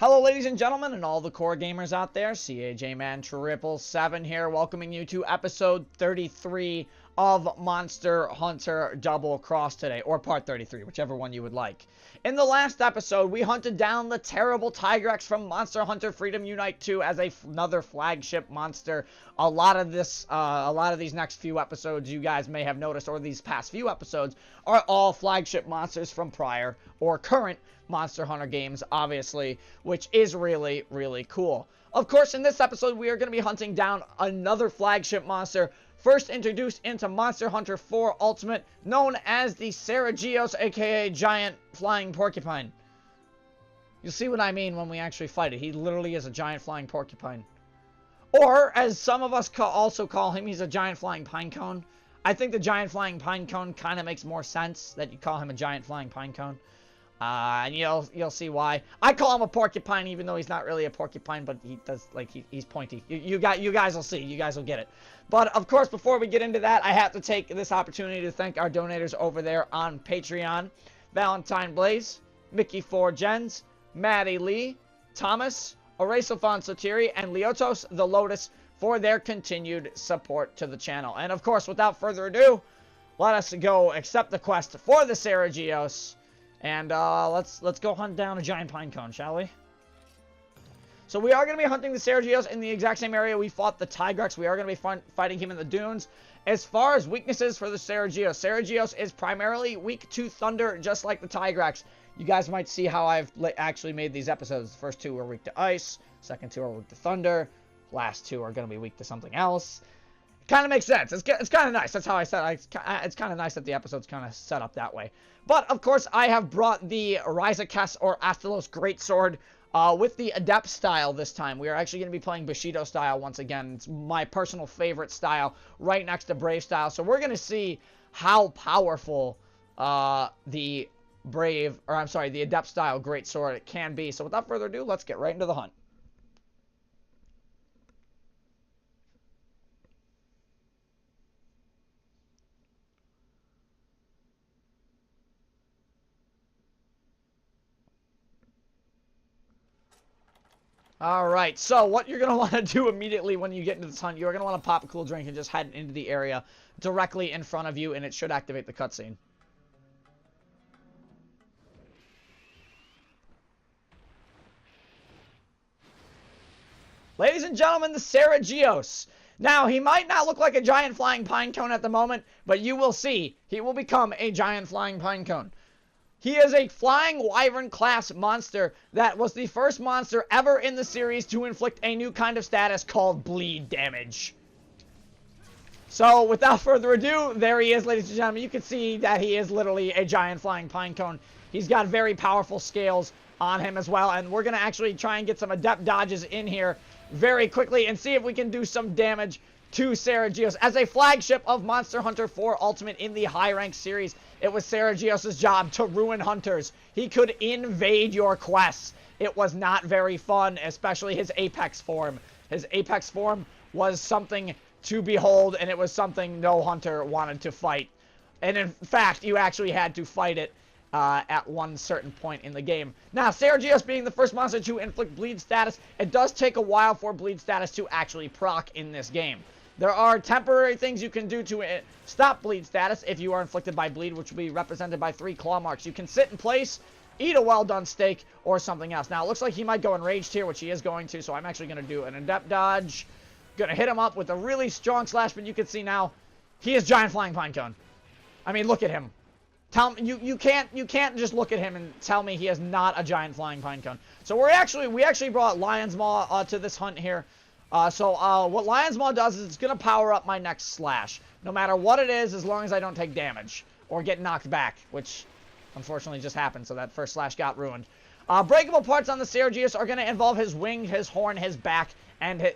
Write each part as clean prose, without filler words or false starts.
Hello, ladies and gentlemen, and all the core gamers out there. CAJman777 here, welcoming you to episode 33 of Monster Hunter Double Cross today, or part 33, whichever one you would like. In the last episode, we hunted down the terrible Tigrex from Monster Hunter Freedom Unite 2 as another flagship monster. A lot of these next few episodes, you guys may have noticed, or these past few episodes, are all flagship monsters from prior or current Monster Hunter games, obviously, which is really, really cool. Of course, in this episode, we are going to be hunting down another flagship monster, first introduced into Monster Hunter 4 Ultimate, known as the Sarajeos, aka Giant Flying Porcupine. You'll see what I mean when we actually fight it. He literally is a giant flying porcupine. Or, as some of us also call him, he's a giant flying pinecone. I think the giant flying pinecone kind of makes more sense that you call him a giant flying pinecone. And you'll see why. I call him a porcupine, even though he's not really a porcupine, but he does, like, he's pointy. You guys will see. You guys will get it. But, of course, before we get into that, I have to take this opportunity to thank our donators over there on Patreon. Valentine Blaze, MickeyPhorGens, MaddiLeigh, Thomas, Eraisuithon Sotiri, and Liotos the Lotus for their continued support to the channel. And, of course, without further ado, let us go accept the quest for the Sarajeos. And let's go hunt down a giant pinecone, shall we? So we are going to be hunting the Sarajeos in the exact same area we fought the Tigrex. We are going to be fighting him in the dunes. As far as weaknesses for the Sarajeos, Sarajeos is primarily weak to thunder, just like the Tigrex. You guys might see how I've actually made these episodes. The first two are weak to ice. Second two are weak to thunder. Last two are going to be weak to something else. Kind of makes sense. It's kind of nice. That's how I said it's kind of nice that the episode's kind of set up that way. But, of course, I have brought the Eraisuithon or Astalos Greatsword with the Adept style this time. We are actually going to be playing Bushido style once again. It's my personal favorite style, right next to Brave style. So we're going to see how powerful the Adept style Greatsword can be. So without further ado, let's get right into the hunt. Alright, so what you're going to want to do immediately when you get into this hunt, you're going to want to pop a cool drink and just head into the area directly in front of you, and it should activate the cutscene. Ladies and gentlemen, the Sarajeos. Now, he might not look like a giant flying pinecone at the moment, but you will see, he will become a giant flying pinecone. He is a flying wyvern class monster that was the first monster ever in the series to inflict a new kind of status called bleed damage. So, without further ado, there he is, ladies and gentlemen. You can see that he is literally a giant flying pinecone. He's got very powerful scales on him as well, and we're going to actually try and get some adept dodges in here very quickly and see if we can do some damage to Sarajeos. As a flagship of Monster Hunter 4 Ultimate in the high rank series, it was Sarajeos' job to ruin hunters. He could invade your quests. It was not very fun, especially his apex form. His apex form was something to behold, and it was something no hunter wanted to fight. And in fact, you actually had to fight it at one certain point in the game. Now, Sarajeos being the first monster to inflict bleed status, it does take a while for bleed status to actually proc in this game. There are temporary things you can do to stop bleed status if you are inflicted by bleed, which will be represented by 3 claw marks. You can sit in place, eat a well-done steak, or something else. Now, it looks like he might go enraged here, which he is going to, so I'm actually going to do an adept dodge. Going to hit him up with a really strong slash, but you can see now, he is giant flying pinecone. I mean, look at him. Tell me, you can't just look at him and tell me he is not a giant flying pinecone. So we actually brought Lion's Maw to this hunt here. What Lion's Maw does is it's going to power up my next slash. No matter what it is, as long as I don't take damage. Or get knocked back, which unfortunately just happened, so that first slash got ruined. Breakable parts on the Sarajeos are going to involve his wing, his horn, his back, and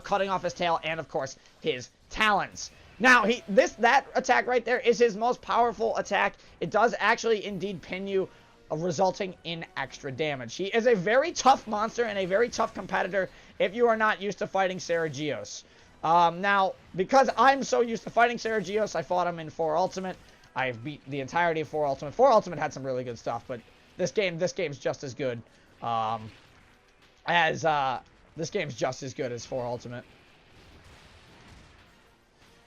cutting off his tail, and of course, his talons. Now, that attack right there is his most powerful attack. It does actually indeed pin you, resulting in extra damage. He is a very tough monster and a very tough competitor if you are not used to fighting Sarajeos. Now, because I'm so used to fighting Sarajeos, I fought him in 4 Ultimate. I've beat the entirety of 4 Ultimate. 4 Ultimate had some really good stuff, but this game's just as good. as this game's just as good as 4 Ultimate.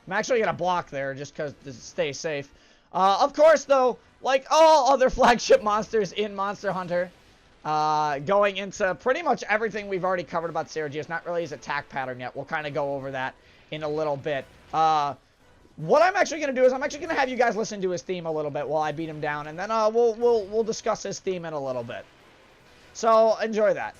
I'm actually gonna block there just because to stay safe. Of course, though, like all other flagship monsters in Monster Hunter, going into pretty much everything we've already covered about Seragios, not really his attack pattern yet. We'll kind of go over that in a little bit. What I'm actually going to do is I'm actually going to have you guys listen to his theme a little bit while I beat him down, and then we'll discuss his theme in a little bit. So enjoy that.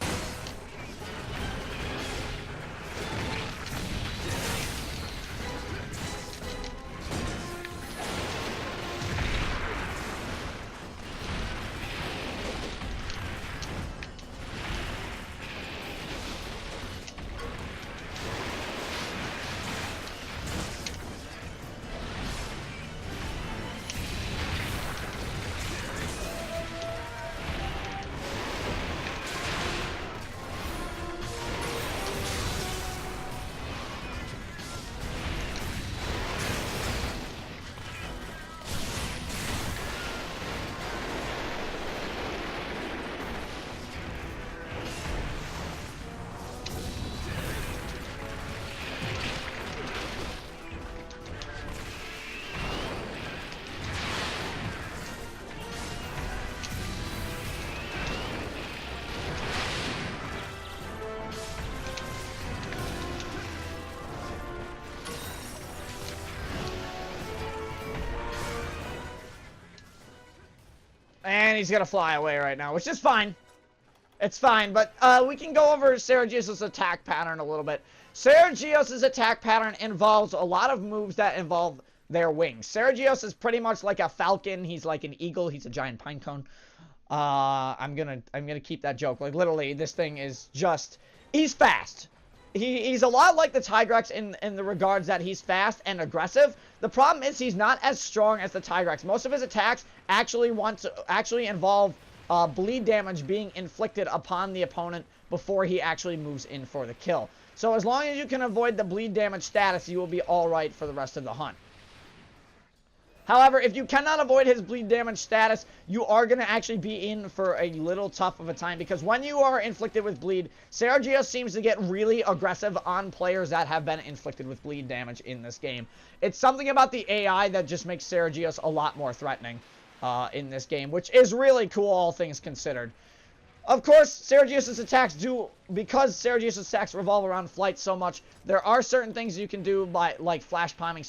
And he's gonna fly away right now, which is fine. It's fine, but we can go over Seragios' attack pattern a little bit. Seragios' attack pattern involves a lot of moves that involve their wings. Seragios is pretty much like a falcon. He's like an eagle. He's a giant pinecone. I'm gonna keep that joke. Like literally, this thing is just he's fast. He's a lot like the Tigrex in the regards that he's fast and aggressive. The problem is he's not as strong as the Tigrex. Most of his attacks actually involve bleed damage being inflicted upon the opponent before he actually moves in for the kill. So as long as you can avoid the bleed damage status, you will be alright for the rest of the hunt. However, if you cannot avoid his bleed damage status, you are going to actually be in for a little tough of a time, because when you are inflicted with bleed, Seragios seems to get really aggressive on players that have been inflicted with bleed damage in this game. It's something about the AI that just makes Seragios a lot more threatening in this game, which is really cool, all things considered. Of course, Seragios' attacks because Seragios' attacks revolve around flight so much, there are certain things you can do by, like flash bombing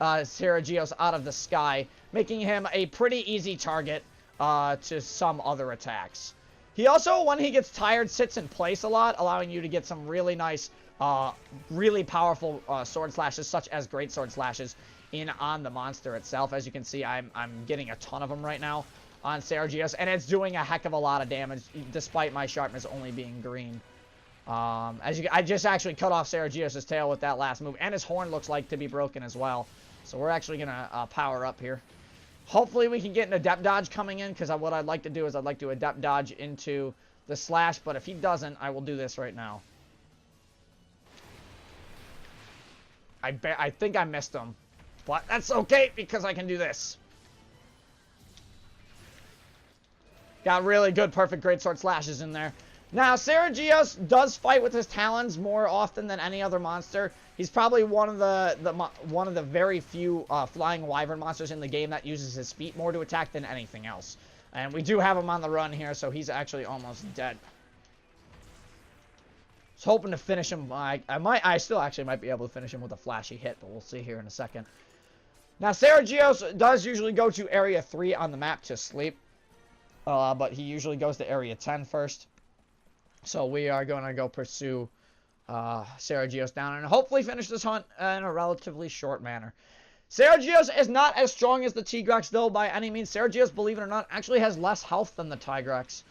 Seragios out of the sky, making him a pretty easy target to some other attacks. He also, when he gets tired, sits in place a lot, allowing you to get some really nice, really powerful sword slashes, such as great sword slashes, in on the monster itself. As you can see, I'm getting a ton of them right now on Seragios, and it's doing a heck of a lot of damage, despite my sharpness only being green. I just actually cut off Seragios' tail with that last move, and his horn looks like to be broken as well. So we're actually going to power up here. Hopefully we can get an adept dodge coming in, because what I'd like to do is I'd like to adept dodge into the slash, but if he doesn't, I will do this right now. I think I missed him, but that's okay, because I can do this. Got really good, perfect greatsword slashes in there. Now, Seragios does fight with his talons more often than any other monster. He's probably one of the very few flying wyvern monsters in the game that uses his feet more to attack than anything else. And we do have him on the run here, so he's actually almost dead. I was hoping to finish him. I still actually might be able to finish him with a flashy hit, but we'll see here in a second. Now, Seragios does usually go to Area 3 on the map to sleep. But he usually goes to Area 10 first. So we are going to go pursue Seragios down and hopefully finish this hunt in a relatively short manner. Seragios is not as strong as the Tigrex, though, by any means. Seragios, believe it or not, actually has less health than the Tigrex.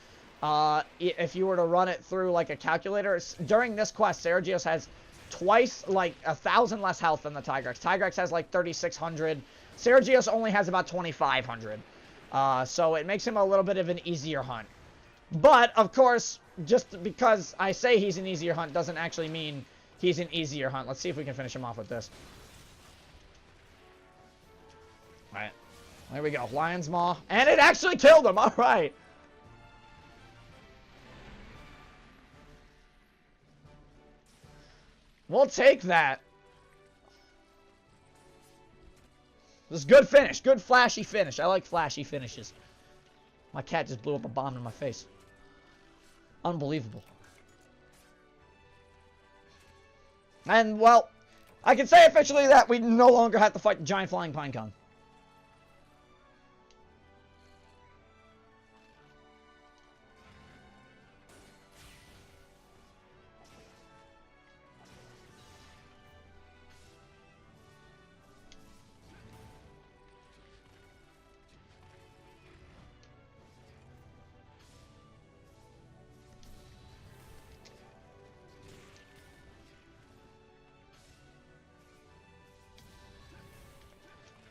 If you were to run it through like a calculator, during this quest, Seragios has twice, like 1,000 less health than the Tigrex. Tigrex has like 3,600. Seragios only has about 2,500. So it makes him a little bit of an easier hunt. But, of course, just because I say he's an easier hunt doesn't actually mean he's an easier hunt. Let's see if we can finish him off with this. Alright. There we go. Lion's Maw. And it actually killed him. Alright. We'll take that. This is good finish. Good flashy finish. I like flashy finishes. My cat just blew up a bomb in my face. Unbelievable. And, well, I can say officially that we no longer have to fight the giant flying Pinecone.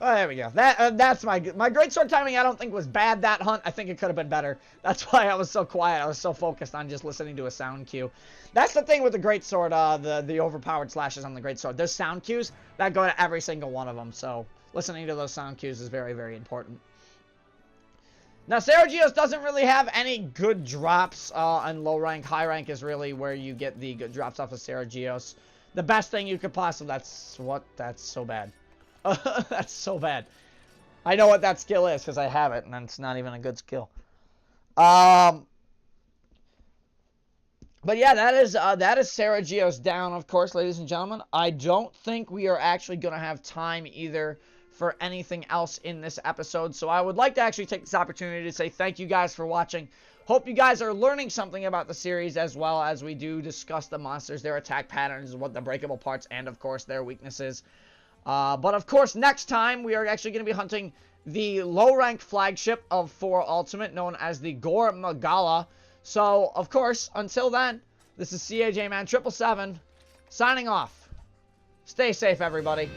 Oh, there we go. That's my greatsword timing. I don't think was bad that hunt. I think it could have been better. That's why I was so quiet. I was so focused on just listening to a sound cue. That's the thing with the greatsword. The overpowered slashes on the greatsword. There's sound cues that go to every single one of them. So listening to those sound cues is very, very important. Now, Seragios doesn't really have any good drops on low rank. High rank is really where you get the good drops off of Seragios. The best thing you could possibly... That's so bad. That's so bad. I know what that skill is because I have it, and it's not even a good skill. But yeah, that is Seragios down, of course, ladies and gentlemen. I don't think we are actually going to have time either for anything else in this episode. So I would like to actually take this opportunity to say thank you guys for watching. Hope you guys are learning something about the series as well as we do discuss the monsters, their attack patterns, what the breakable parts, and of course their weaknesses. But of course, next time we are actually going to be hunting the low-rank flagship of 4 Ultimate, known as the Gore Magala. So, of course, until then, this is CAJ Man 777 signing off. Stay safe, everybody.